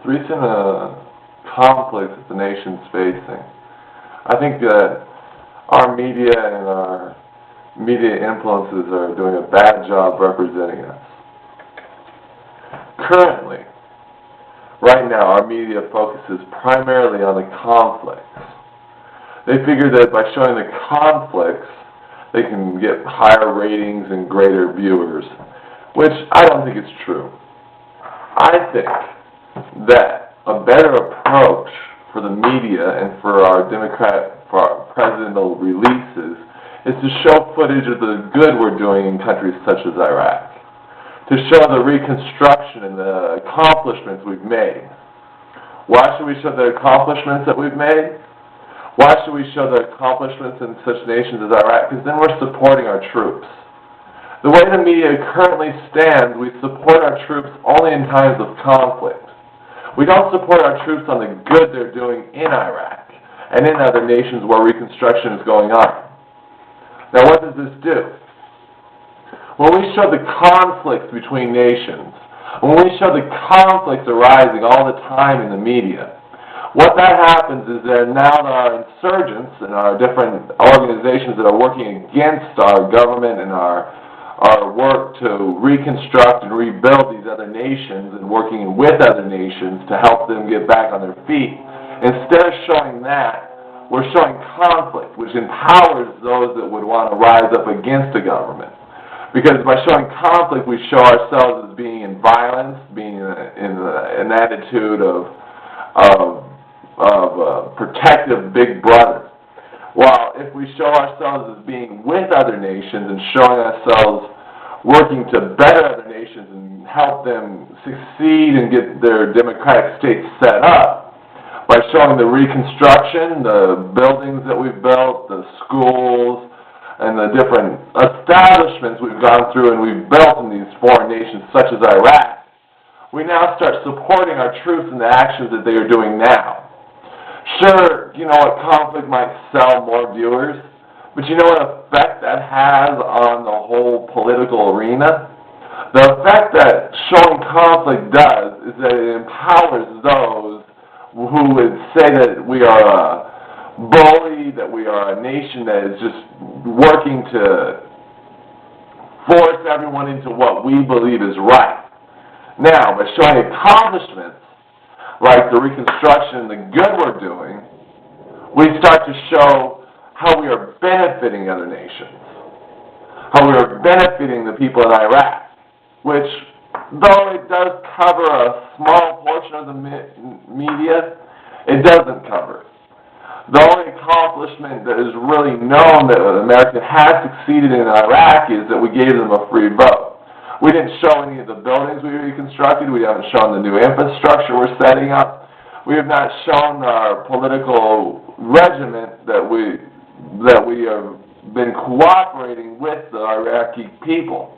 recent conflicts that the nation's facing, I think that our media and our media influences are doing a bad job representing us. Currently, right now, our media focuses primarily on the conflicts. They figure that by showing the conflicts, they can get higher ratings and greater viewers, which I don't think is true. I think that a better approach for the media and for our presidential releases is to show footage of the good we're doing in countries such as Iraq, to show the reconstruction and the accomplishments we've made. Why should we show the accomplishments that we've made? Why should we show the accomplishments in such nations as Iraq? Because then we're supporting our troops. The way the media currently stands, we support our troops only in times of conflict. We don't support our troops on the good they're doing in Iraq and in other nations where reconstruction is going on. Now, what does this do? When we show the conflicts between nations, when we show the conflicts arising all the time in the media, what that happens is that now there are insurgents and our different organizations that are working against our government and our work to reconstruct and rebuild these other nations and working with other nations to help them get back on their feet. Instead of showing that, we're showing conflict, which empowers those that would want to rise up against the government. Because by showing conflict, we show ourselves as being in violence, being in an attitude of protective big brother. While if we show ourselves as being with other nations and showing ourselves working to better other nations and help them succeed and get their democratic states set up, by showing the reconstruction, the buildings that we've built, the schools, and the different establishments we've gone through and we've built in these foreign nations such as Iraq, we now start supporting our troops in the actions that they are doing now. Sure, you know what, conflict might sell more viewers, but you know what effect that has on the whole political arena? The effect that showing conflict does is that it empowers those who would say that we are a bully, that we are a nation that is just working to force everyone into what we believe is right. Now, by showing accomplishments like the reconstruction and the good we're doing, we start to show how we are benefiting other nations, how we are benefiting the people in Iraq, which, though it does cover a small portion of the media, it doesn't cover it. The only accomplishment that is really known that America has succeeded in Iraq is that we gave them a free vote. We didn't show any of the buildings we reconstructed. We haven't shown the new infrastructure we're setting up. We have not shown our political regiment that we have been cooperating with the Iraqi people.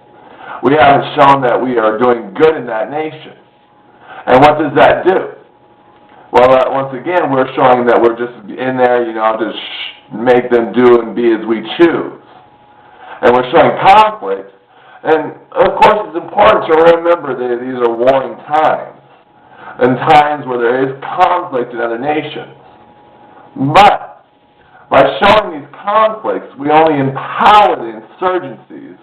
We haven't shown that we are doing good in that nation. And what does that do? Well, once again, we're showing that we're just in there, to make them do and be as we choose. And we're showing conflict. And, of course, it's important to remember that these are warring times, and times where there is conflict in other nations. But by showing these conflicts, we only empower the insurgencies.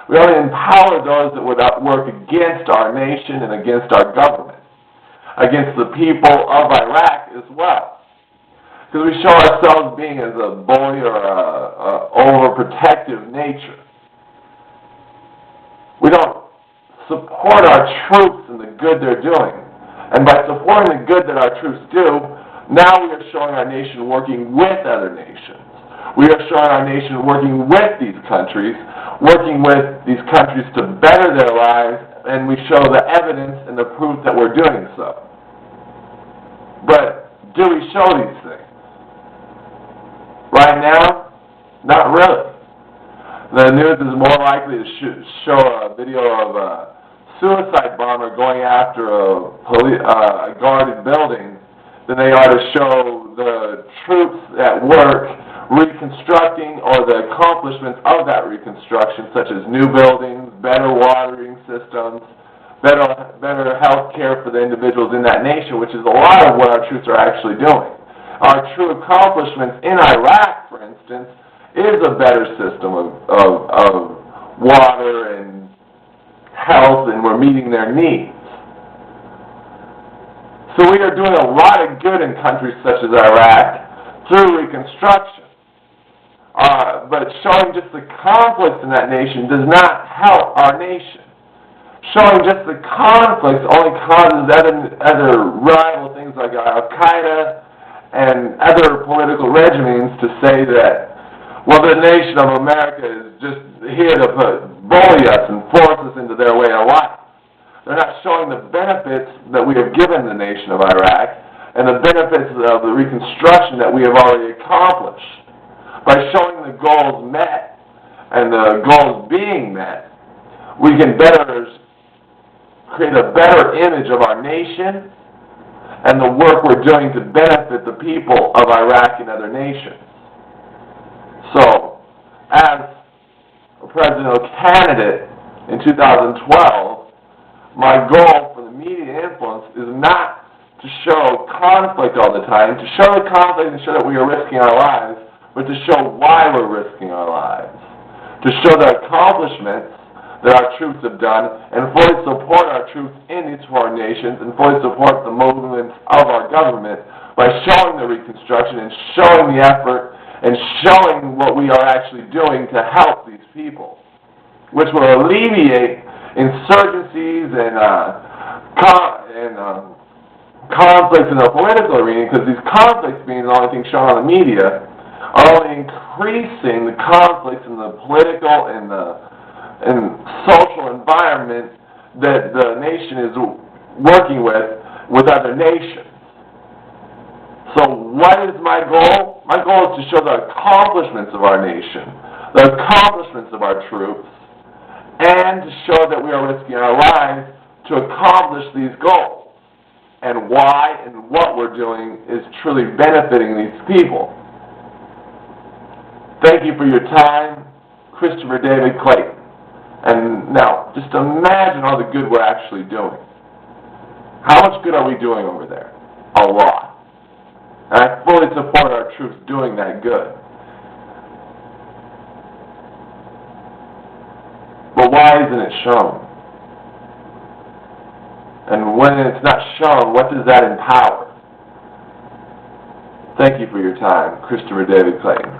We only empower those that would work against our nation and against our government, against the people of Iraq as well. Because we show ourselves being as a bully or a overprotective nature. We don't support our troops in the good they're doing. And by supporting the good that our troops do, now we are showing our nation working with other nations. We are showing our nation working with these countries to better their lives, and we show the evidence and the proof that we're doing so. But do we show these things? Right now, not really. The news is more likely to show a video of a suicide bomber going after a guarded building than they are to show the troops at work reconstructing or the accomplishments of that reconstruction, such as new buildings, better watering systems, better health care for the individuals in that nation, which is a lot of what our troops are actually doing. Our true accomplishments in Iraq, for instance, is a better system of water and health, and we're meeting their needs. So we are doing a lot of good in countries such as Iraq through Reconstruction. But showing just the conflicts in that nation does not help our nation. Showing just the conflicts only causes other rival things like Al-Qaeda and other political regimes to say that, well, the nation of America is just here to bully us and force us into their way of life. They're not showing the benefits that we have given the nation of Iraq and the benefits of the Reconstruction that we have already accomplished. By showing the goals met and the goals being met, we can create a better image of our nation and the work we're doing to benefit the people of Iraq and other nations. So, as a presidential candidate in 2012, my goal for the media influence is not to show conflict all the time, to show the conflict and show that we are risking our lives, but to show why we're risking our lives, to show the accomplishments that our troops have done, and fully support our troops in each of our nations, and fully support the movements of our government by showing the Reconstruction and showing the effort and showing what we are actually doing to help these people, which will alleviate insurgencies and conflicts in the political arena, because these conflicts being the only thing shown on the media are only increasing the conflicts in the political and social environment that the nation is working with other nations. So what is my goal? My goal is to show the accomplishments of our nation, the accomplishments of our troops, and to show that we are risking our lives to accomplish these goals, and why and what we're doing is truly benefiting these people. Thank you for your time, Christopher David Clayton. And now, just imagine all the good we're actually doing. How much good are we doing over there? A lot. And I fully support our troops doing that good. But why isn't it shown? And when it's not shown, what does that empower? Thank you for your time, Christopher David Clayton.